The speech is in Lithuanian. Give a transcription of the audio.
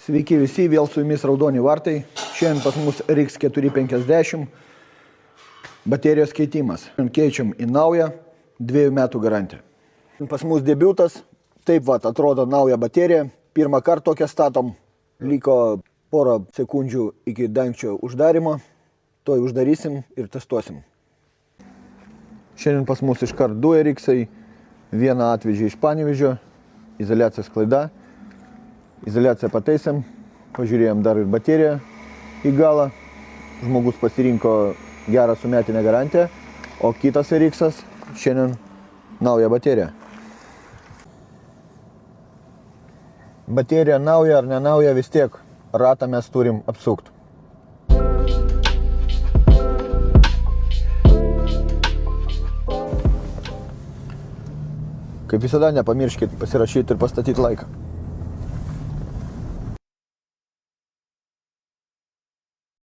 Sveiki visi, vėl su jumis Raudoni vartai. Šiandien pas mus RX 450 baterijos keitimas. Keičiam į naują 2 metų garantiją. Pas mus debiutas, taip vat atrodo nauja baterija. Pirmą kartą tokią statom, liko porą sekundžių iki dangčio uždarimo. Toj uždarysim ir testuosim. Šiandien pas mus iškart 2 RX-ai, vieną atvežė iš Panevėžio, izoliacijos klaida. Izoliaciją pataisėm, pažiūrėjom dar ir bateriją į galą. Žmogus pasirinko gerą su metinę garantiją, o kitas RX-as šiandien nauja baterija. Baterija nauja ar nenauja, vis tiek ratą mes turim apsukti. Kaip visada, nepamirškit pasirašyti ir pastatyti laiką.